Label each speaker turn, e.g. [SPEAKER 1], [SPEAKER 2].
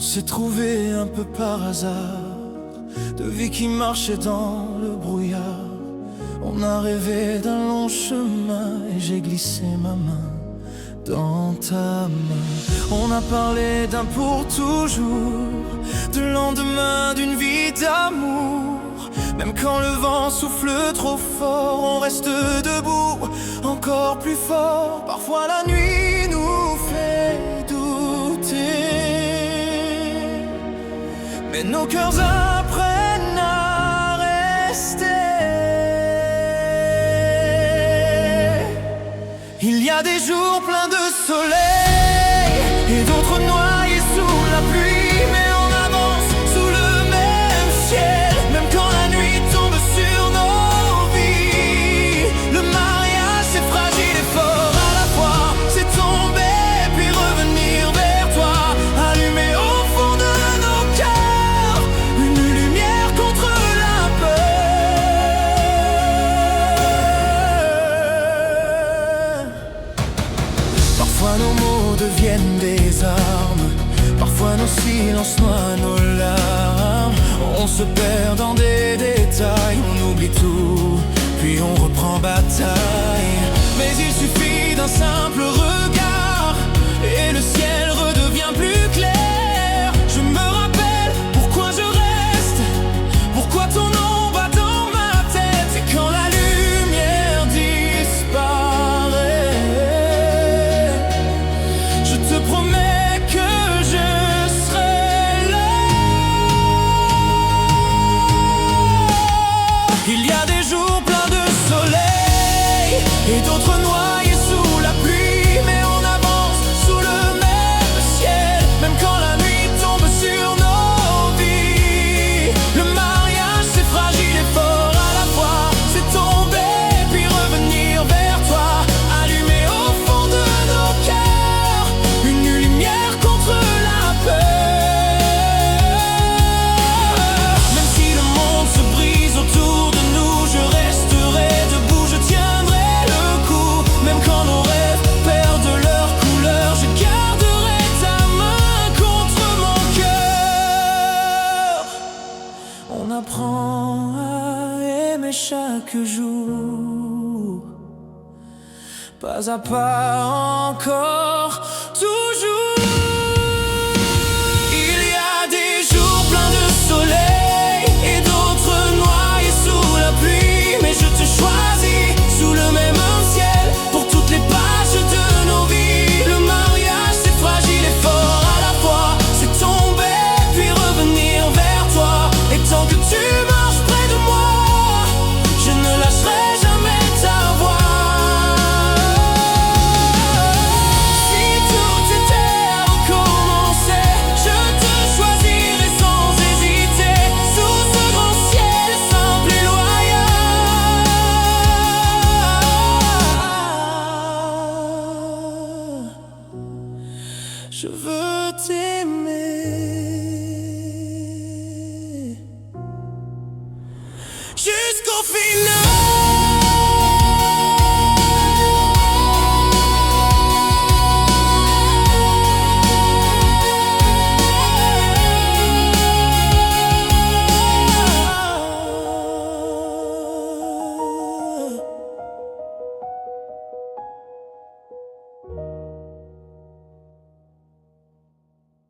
[SPEAKER 1] s'est trouvé un peu par hasard, de vie qui marchait dans le brouillard. On a rêvé d'un long chemin et j'ai glissé ma main dans ta main. On a parlé d'un pour toujours, de lendemain, d'une vie d'amour. Même quand le vent souffle trop fort, on reste debout, encore plus fort. Parfois la nuit nous fait douter, mais nos cœurs apprennent à rester. Il y a des jours pleins de soleil et d'autres noyés sous la pluie, mais on avance sous le même ciel, même quand la nuit tombe sur nos vies. Le mariage c'est fragile et fort à la fois, c'est tomber puis revenir vers toi, allumer au fond de nos cœurs une lumière contre la peur. Parfois nos mots deviennent des armes, parfois nos silences noient nos larmes. On se perd dans des détails, on oublie tout, puis on reprend bataille. Mais il suffit d'un simple regard et le ciel redevient plus clair. Je me rappelle pourquoi je reste, pourquoi ton nom bat dans ma tête. C'est quand la lumière disparaît. Je te promets que je serai là. Il y a des jours pleins de soleil et d'autres noyés sous la pluie, mais on avance sous le même ciel, même quand la nuit tombe sur nos vies. Le mariage c'est fragile et fort à la fois, c'est tomber puis revenir vers toi, allumer au fond de nos cœurs une lumière contre la peur. Même si le monde se brise autour de nous, je resterai debout, je tiendrai le coup. Même quand nos rêves perdent leur couleur, je garderai ta main contre mon cœur. On apprend à aimer chaque jour, pas à pas, encore, toujours. Il y a des jours pleins de soleil et d'autres noyés sous la pluie, mais je te choisis sous le même ciel pour toutes les pages de nos vies. Le mariage c'est fragile et fort à la fois, c'est tomber puis revenir vers toi. Et tant que tu marches près de moi, je ne lâcherai jamais ta voix. Si tout était à recommencer, je te choisirais sans hésiter, sous ce grand ciel simple et loyal. Je veux t'aimer jusqu'au final.